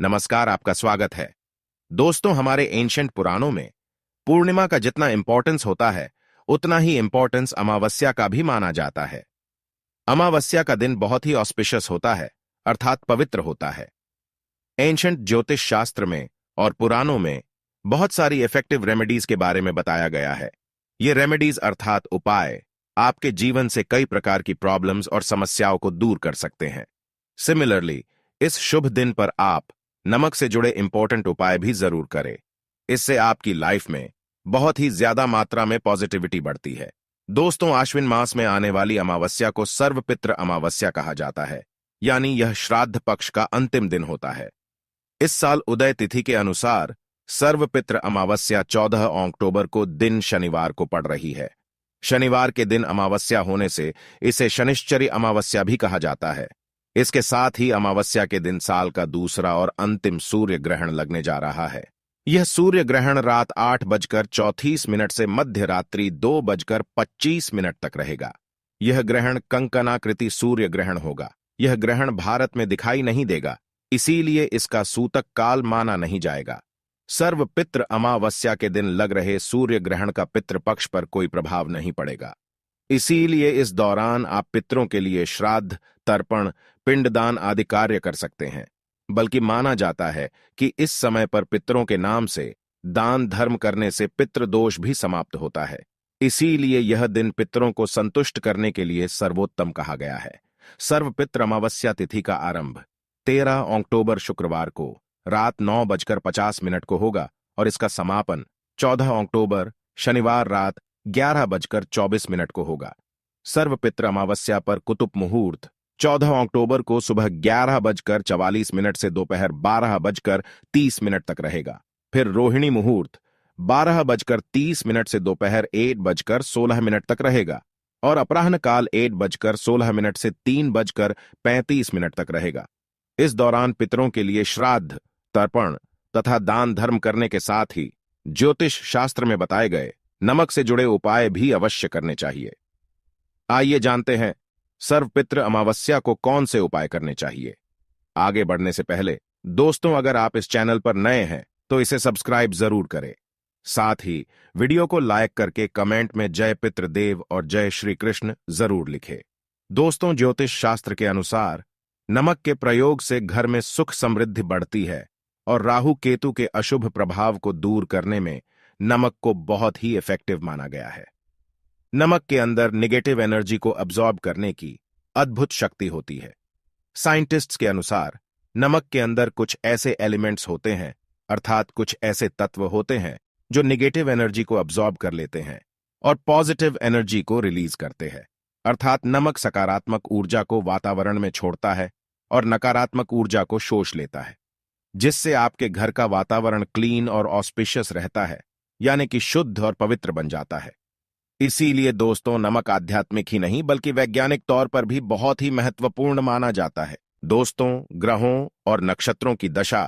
नमस्कार, आपका स्वागत है। दोस्तों, हमारे एंशंट पुराणों में पूर्णिमा का जितना इंपॉर्टेंस होता है, उतना ही इंपॉर्टेंस अमावस्या का भी माना जाता है। अमावस्या का दिन बहुत ही ऑस्पिशियस होता है, अर्थात पवित्र होता है। एंशंट ज्योतिष शास्त्र में और पुराणों में बहुत सारी इफेक्टिव रेमेडीज के बारे में बताया गया है। ये रेमेडीज अर्थात उपाय आपके जीवन से कई प्रकार की प्रॉब्लम्स और समस्याओं को दूर कर सकते हैं। सिमिलरली, इस शुभ दिन पर आप नमक से जुड़े इंपॉर्टेंट उपाय भी जरूर करें। इससे आपकी लाइफ में बहुत ही ज्यादा मात्रा में पॉजिटिविटी बढ़ती है। दोस्तों, आश्विन मास में आने वाली अमावस्या को सर्वपित्र अमावस्या कहा जाता है, यानी यह श्राद्ध पक्ष का अंतिम दिन होता है। इस साल उदय तिथि के अनुसार सर्वपित्र अमावस्या 14 अक्टूबर को दिन शनिवार को पड़ रही है। शनिवार के दिन अमावस्या होने से इसे शनिश्चरी अमावस्या भी कहा जाता है। इसके साथ ही अमावस्या के दिन साल का दूसरा और अंतिम सूर्य ग्रहण लगने जा रहा है। यह सूर्य ग्रहण रात 8:34 से मध्य रात्रि 2:25 तक रहेगा। यह ग्रहण कंकनाकृति सूर्य ग्रहण होगा। यह ग्रहण भारत में दिखाई नहीं देगा, इसीलिए इसका सूतक काल माना नहीं जाएगा। सर्वपित्र अमावस्या के दिन लग रहे सूर्य ग्रहण का पितृपक्ष पर कोई प्रभाव नहीं पड़ेगा। इसीलिए इस दौरान आप पितरों के लिए श्राद्ध, तर्पण, पिंडदान आदि कार्य कर सकते हैं। बल्कि माना जाता है कि इस समय पर पितरों के नाम से दान धर्म करने से पितृदोष भी समाप्त होता है। इसीलिए यह दिन पितरों को संतुष्ट करने के लिए सर्वोत्तम कहा गया है। सर्वपित्र अमावस्या तिथि का आरंभ 13 अक्टूबर शुक्रवार को रात 9:50 को होगा और इसका समापन 14 अक्टूबर शनिवार रात 11:24 को होगा। सर्वपित्र अमावस्या पर कुतुब मुहूर्त 14 अक्टूबर को सुबह 11:44 से दोपहर 12:30 तक रहेगा। फिर रोहिणी मुहूर्त 12:30 से दोपहर 1:16 तक रहेगा और अपराह्न काल 1:16 से 3:35 तक रहेगा। इस दौरान पितरों के लिए श्राद्ध, तर्पण तथा दान धर्म करने के साथ ही ज्योतिष शास्त्र में बताए गए नमक से जुड़े उपाय भी अवश्य करने चाहिए। आइए जानते हैं सर्वपित्र अमावस्या को कौन से उपाय करने चाहिए। आगे बढ़ने से पहले दोस्तों, अगर आप इस चैनल पर नए हैं तो इसे सब्सक्राइब जरूर करें। साथ ही वीडियो को लाइक करके कमेंट में जय पितृदेव और जय श्री कृष्ण जरूर लिखें। दोस्तों, ज्योतिष शास्त्र के अनुसार नमक के प्रयोग से घर में सुख समृद्धि बढ़ती है और राहु केतु के अशुभ प्रभाव को दूर करने में नमक को बहुत ही इफेक्टिव माना गया है। नमक के अंदर निगेटिव एनर्जी को अब्सॉर्ब करने की अद्भुत शक्ति होती है। साइंटिस्ट्स के अनुसार नमक के अंदर कुछ ऐसे एलिमेंट्स होते हैं, अर्थात कुछ ऐसे तत्व होते हैं जो निगेटिव एनर्जी को अब्सॉर्ब कर लेते हैं और पॉजिटिव एनर्जी को रिलीज करते हैं। अर्थात नमक सकारात्मक ऊर्जा को वातावरण में छोड़ता है और नकारात्मक ऊर्जा को शोष लेता है, जिससे आपके घर का वातावरण क्लीन और ऑस्पिशियस रहता है, यानी कि शुद्ध और पवित्र बन जाता है। इसीलिए दोस्तों, नमक आध्यात्मिक ही नहीं बल्कि वैज्ञानिक तौर पर भी बहुत ही महत्वपूर्ण माना जाता है। दोस्तों, ग्रहों और नक्षत्रों की दशा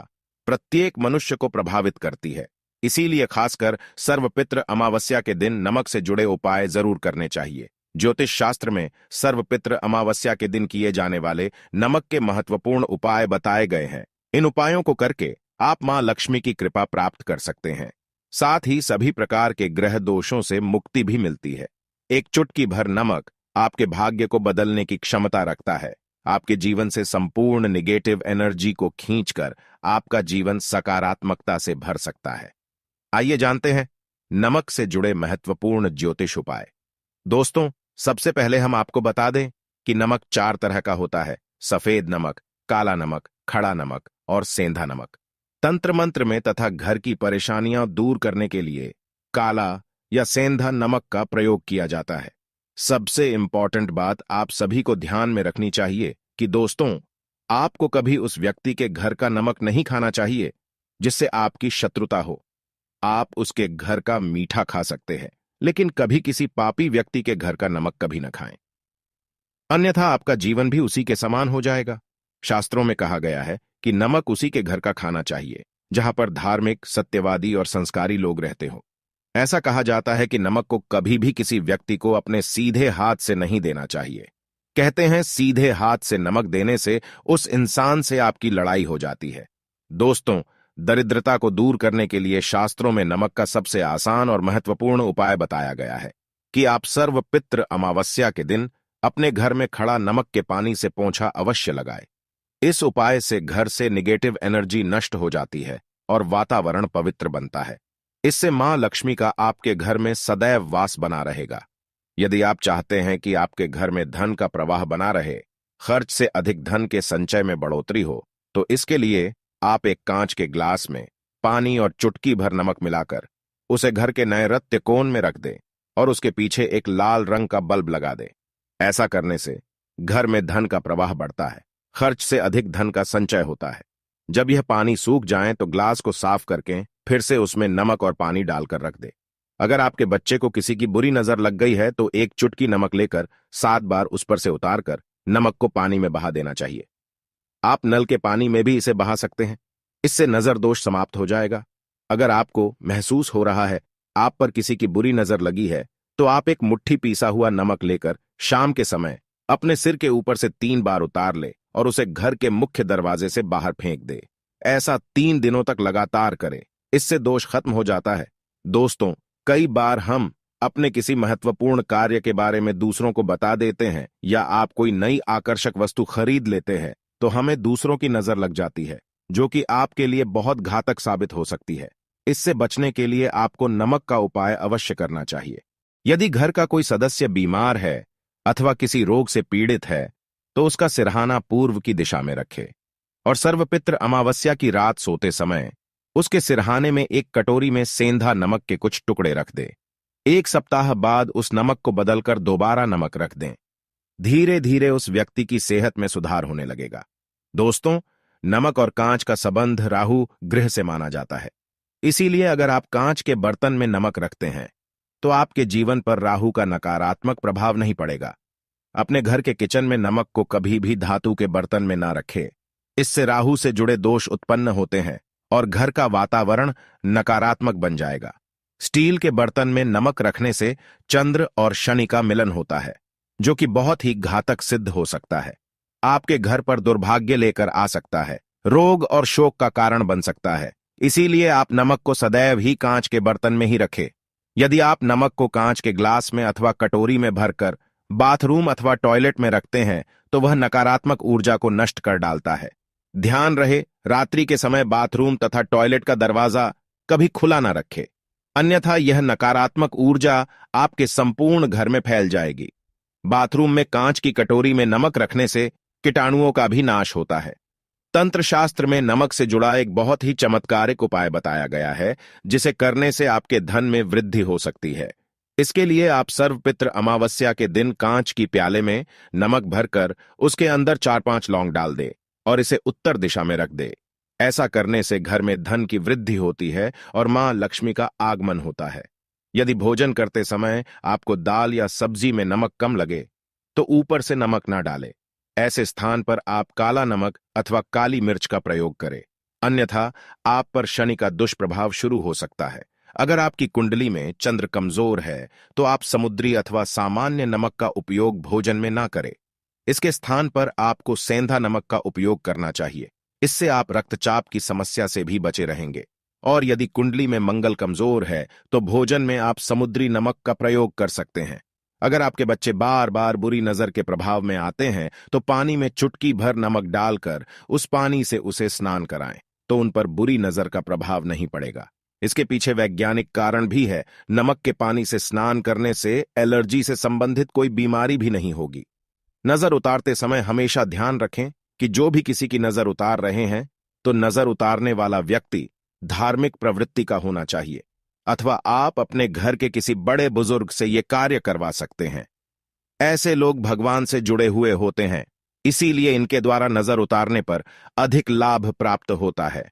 प्रत्येक मनुष्य को प्रभावित करती है। इसीलिए खासकर सर्वपित्र अमावस्या के दिन नमक से जुड़े उपाय जरूर करने चाहिए। ज्योतिष शास्त्र में सर्वपित्र अमावस्या के दिन किए जाने वाले नमक के महत्वपूर्ण उपाय बताए गए हैं। इन उपायों को करके आप मां लक्ष्मी की कृपा प्राप्त कर सकते हैं। साथ ही सभी प्रकार के ग्रह दोषों से मुक्ति भी मिलती है। एक चुटकी भर नमक आपके भाग्य को बदलने की क्षमता रखता है। आपके जीवन से संपूर्ण निगेटिव एनर्जी को खींचकर आपका जीवन सकारात्मकता से भर सकता है। आइए जानते हैं नमक से जुड़े महत्वपूर्ण ज्योतिष उपाय। दोस्तों, सबसे पहले हम आपको बता दें कि नमक 4 तरह का होता है: सफेद नमक, काला नमक, खड़ा नमक और सेंधा नमक। तंत्र मंत्र में तथा घर की परेशानियां दूर करने के लिए काला या सेंधा नमक का प्रयोग किया जाता है। सबसे इंपॉर्टेंट बात आप सभी को ध्यान में रखनी चाहिए कि दोस्तों, आपको कभी उस व्यक्ति के घर का नमक नहीं खाना चाहिए जिससे आपकी शत्रुता हो। आप उसके घर का मीठा खा सकते हैं, लेकिन कभी किसी पापी व्यक्ति के घर का नमक कभी न खाएं, अन्यथा आपका जीवन भी उसी के समान हो जाएगा। शास्त्रों में कहा गया है कि नमक उसी के घर का खाना चाहिए जहां पर धार्मिक, सत्यवादी और संस्कारी लोग रहते हो। ऐसा कहा जाता है कि नमक को कभी भी किसी व्यक्ति को अपने सीधे हाथ से नहीं देना चाहिए। कहते हैं सीधे हाथ से नमक देने से उस इंसान से आपकी लड़ाई हो जाती है। दोस्तों, दरिद्रता को दूर करने के लिए शास्त्रों में नमक का सबसे आसान और महत्वपूर्ण उपाय बताया गया है कि आप सर्वपित्र अमावस्या के दिन अपने घर में खड़ा नमक के पानी से पोंछा अवश्य लगाए। इस उपाय से घर से निगेटिव एनर्जी नष्ट हो जाती है और वातावरण पवित्र बनता है। इससे मां लक्ष्मी का आपके घर में सदैव वास बना रहेगा। यदि आप चाहते हैं कि आपके घर में धन का प्रवाह बना रहे, खर्च से अधिक धन के संचय में बढ़ोतरी हो, तो इसके लिए आप एक कांच के ग्लास में पानी और चुटकी भर नमक मिलाकर उसे घर के नैऋत्य कोण में रख दें और उसके पीछे एक लाल रंग का बल्ब लगा दें। ऐसा करने से घर में धन का प्रवाह बढ़ता है, खर्च से अधिक धन का संचय होता है। जब यह पानी सूख जाए तो ग्लास को साफ करके फिर से उसमें नमक और पानी डालकर रख दे। अगर आपके बच्चे को किसी की बुरी नजर लग गई है तो एक चुटकी नमक लेकर 7 बार उस पर से उतारकर नमक को पानी में बहा देना चाहिए। आप नल के पानी में भी इसे बहा सकते हैं। इससे नजर दोष समाप्त हो जाएगा। अगर आपको महसूस हो रहा है आप पर किसी की बुरी नजर लगी है, तो आप एक मुट्ठी पीसा हुआ नमक लेकर शाम के समय अपने सिर के ऊपर से 3 बार उतार ले और उसे घर के मुख्य दरवाजे से बाहर फेंक दे। ऐसा 3 दिनों तक लगातार करें। इससे दोष खत्म हो जाता है। दोस्तों, कई बार हम अपने किसी महत्वपूर्ण कार्य के बारे में दूसरों को बता देते हैं या आप कोई नई आकर्षक वस्तु खरीद लेते हैं तो हमें दूसरों की नजर लग जाती है, जो कि आपके लिए बहुत घातक साबित हो सकती है। इससे बचने के लिए आपको नमक का उपाय अवश्य करना चाहिए। यदि घर का कोई सदस्य बीमार है अथवा किसी रोग से पीड़ित है, तो उसका सिरहाना पूर्व की दिशा में रखे और सर्वपित्र अमावस्या की रात सोते समय उसके सिरहाने में एक कटोरी में सेंधा नमक के कुछ टुकड़े रख दे। 1 सप्ताह बाद उस नमक को बदलकर दोबारा नमक रख दें। धीरे धीरे उस व्यक्ति की सेहत में सुधार होने लगेगा। दोस्तों, नमक और कांच का संबंध राहु ग्रह से माना जाता है। इसीलिए अगर आप कांच के बर्तन में नमक रखते हैं तो आपके जीवन पर राहु का नकारात्मक प्रभाव नहीं पड़ेगा। अपने घर के किचन में नमक को कभी भी धातु के बर्तन में ना रखें। इससे राहु से जुड़े दोष उत्पन्न होते हैं और घर का वातावरण नकारात्मक बन जाएगा। स्टील के बर्तन में नमक रखने से चंद्र और शनि का मिलन होता है, जो कि बहुत ही घातक सिद्ध हो सकता है। आपके घर पर दुर्भाग्य लेकर आ सकता है, रोग और शोक का कारण बन सकता है। इसीलिए आप नमक को सदैव ही कांच के बर्तन में ही रखें। यदि आप नमक को कांच के ग्लास में अथवा कटोरी में भरकर बाथरूम अथवा टॉयलेट में रखते हैं तो वह नकारात्मक ऊर्जा को नष्ट कर डालता है। ध्यान रहे, रात्रि के समय बाथरूम तथा टॉयलेट का दरवाजा कभी खुला ना रखें, अन्यथा यह नकारात्मक ऊर्जा आपके संपूर्ण घर में फैल जाएगी। बाथरूम में कांच की कटोरी में नमक रखने से कीटाणुओं का भी नाश होता है। तंत्र शास्त्र में नमक से जुड़ा एक बहुत ही चमत्कारिक उपाय बताया गया है, जिसे करने से आपके धन में वृद्धि हो सकती है। इसके लिए आप सर्वपित्र अमावस्या के दिन कांच की प्याले में नमक भरकर उसके अंदर 4-5 लौंग डाल दे और इसे उत्तर दिशा में रख दे। ऐसा करने से घर में धन की वृद्धि होती है और मां लक्ष्मी का आगमन होता है। यदि भोजन करते समय आपको दाल या सब्जी में नमक कम लगे तो ऊपर से नमक ना डालें। ऐसे स्थान पर आप काला नमक अथवा काली मिर्च का प्रयोग करें, अन्यथा आप पर शनि का दुष्प्रभाव शुरू हो सकता है। अगर आपकी कुंडली में चंद्र कमजोर है तो आप समुद्री अथवा सामान्य नमक का उपयोग भोजन में ना करें। इसके स्थान पर आपको सेंधा नमक का उपयोग करना चाहिए। इससे आप रक्तचाप की समस्या से भी बचे रहेंगे। और यदि कुंडली में मंगल कमजोर है तो भोजन में आप समुद्री नमक का प्रयोग कर सकते हैं। अगर आपके बच्चे बार बार बुरी नजर के प्रभाव में आते हैं तो पानी में चुटकी भर नमक डालकर उस पानी से उसे स्नान कराएं, तो उन पर बुरी नजर का प्रभाव नहीं पड़ेगा। इसके पीछे वैज्ञानिक कारण भी है। नमक के पानी से स्नान करने से एलर्जी से संबंधित कोई बीमारी भी नहीं होगी। नजर उतारते समय हमेशा ध्यान रखें कि जो भी किसी की नजर उतार रहे हैं तो नजर उतारने वाला व्यक्ति धार्मिक प्रवृत्ति का होना चाहिए, अथवा आप अपने घर के किसी बड़े बुजुर्ग से ये कार्य करवा सकते हैं। ऐसे लोग भगवान से जुड़े हुए होते हैं, इसीलिए इनके द्वारा नजर उतारने पर अधिक लाभ प्राप्त होता है।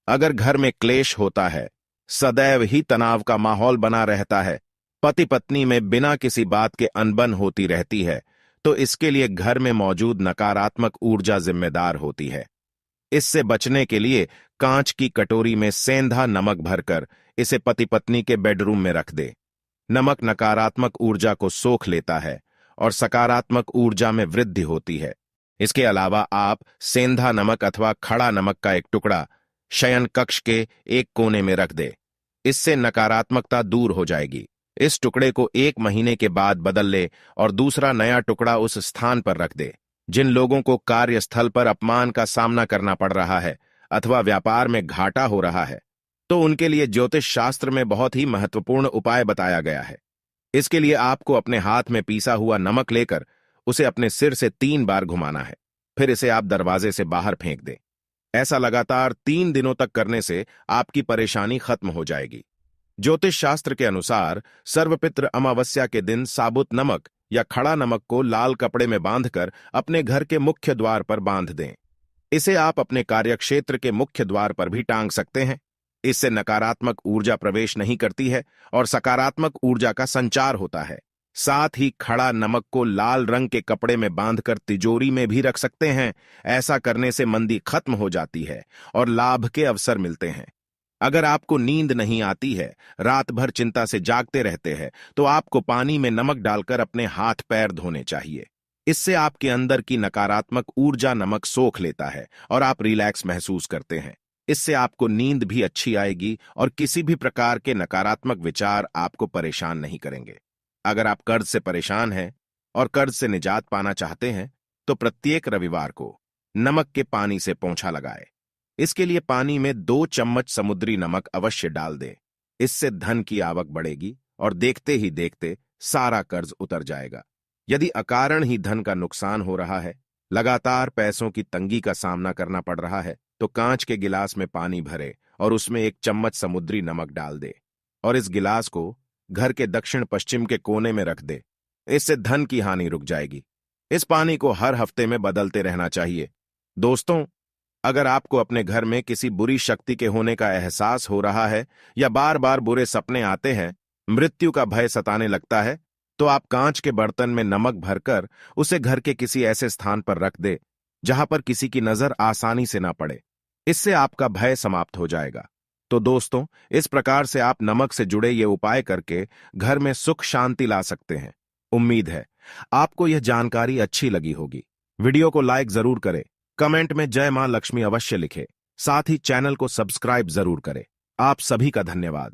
अगर घर में क्लेश होता है, सदैव ही तनाव का माहौल बना रहता है, पति पत्नी में बिना किसी बात के अनबन होती रहती है, तो इसके लिए घर में मौजूद नकारात्मक ऊर्जा जिम्मेदार होती है। इससे बचने के लिए कांच की कटोरी में सेंधा नमक भरकर इसे पति पत्नी के बेडरूम में रख दे। नमक नकारात्मक ऊर्जा को सोख लेता है और सकारात्मक ऊर्जा में वृद्धि होती है। इसके अलावा आप सेंधा नमक अथवा खड़ा नमक का एक टुकड़ा शयन कक्ष के एक कोने में रख दे। इससे नकारात्मकता दूर हो जाएगी। इस टुकड़े को 1 महीने के बाद बदल ले और दूसरा नया टुकड़ा उस स्थान पर रख दे। जिन लोगों को कार्यस्थल पर अपमान का सामना करना पड़ रहा है अथवा व्यापार में घाटा हो रहा है, तो उनके लिए ज्योतिष शास्त्र में बहुत ही महत्वपूर्ण उपाय बताया गया है। इसके लिए आपको अपने हाथ में पीसा हुआ नमक लेकर उसे अपने सिर से 3 बार घुमाना है। फिर इसे आप दरवाजे से बाहर फेंक दें। ऐसा लगातार 3 दिनों तक करने से आपकी परेशानी खत्म हो जाएगी। ज्योतिष शास्त्र के अनुसार सर्वपित्र अमावस्या के दिन साबुत नमक या खड़ा नमक को लाल कपड़े में बांधकर अपने घर के मुख्य द्वार पर बांध दें। इसे आप अपने कार्यक्षेत्र के मुख्य द्वार पर भी टांग सकते हैं। इससे नकारात्मक ऊर्जा प्रवेश नहीं करती है और सकारात्मक ऊर्जा का संचार होता है। साथ ही खड़ा नमक को लाल रंग के कपड़े में बांधकर तिजोरी में भी रख सकते हैं। ऐसा करने से मंदी खत्म हो जाती है और लाभ के अवसर मिलते हैं। अगर आपको नींद नहीं आती है, रात भर चिंता से जागते रहते हैं, तो आपको पानी में नमक डालकर अपने हाथ पैर धोने चाहिए। इससे आपके अंदर की नकारात्मक ऊर्जा नमक सोख लेता है और आप रिलैक्स महसूस करते हैं। इससे आपको नींद भी अच्छी आएगी और किसी भी प्रकार के नकारात्मक विचार आपको परेशान नहीं करेंगे। अगर आप कर्ज से परेशान हैं और कर्ज से निजात पाना चाहते हैं, तो प्रत्येक रविवार को नमक के पानी से पोंछा लगाए। इसके लिए पानी में 2 चम्मच समुद्री नमक अवश्य डाल दें। इससे धन की आवक बढ़ेगी और देखते ही देखते सारा कर्ज उतर जाएगा। यदि अकारण ही धन का नुकसान हो रहा है, लगातार पैसों की तंगी का सामना करना पड़ रहा है, तो कांच के गिलास में पानी भरे और उसमें 1 चम्मच समुद्री नमक डाल दे और इस गिलास को घर के दक्षिण पश्चिम के कोने में रख दे। इससे धन की हानि रुक जाएगी। इस पानी को हर हफ्ते में बदलते रहना चाहिए। दोस्तों, अगर आपको अपने घर में किसी बुरी शक्ति के होने का एहसास हो रहा है या बार बार बुरे सपने आते हैं, मृत्यु का भय सताने लगता है, तो आप कांच के बर्तन में नमक भरकर उसे घर के किसी ऐसे स्थान पर रख दे जहां पर किसी की नजर आसानी से ना पड़े। इससे आपका भय समाप्त हो जाएगा। तो दोस्तों, इस प्रकार से आप नमक से जुड़े ये उपाय करके घर में सुख शांति ला सकते हैं। उम्मीद है आपको यह जानकारी अच्छी लगी होगी। वीडियो को लाइक जरूर करें, कमेंट में जय मां लक्ष्मी अवश्य लिखें। साथ ही चैनल को सब्सक्राइब जरूर करें। आप सभी का धन्यवाद।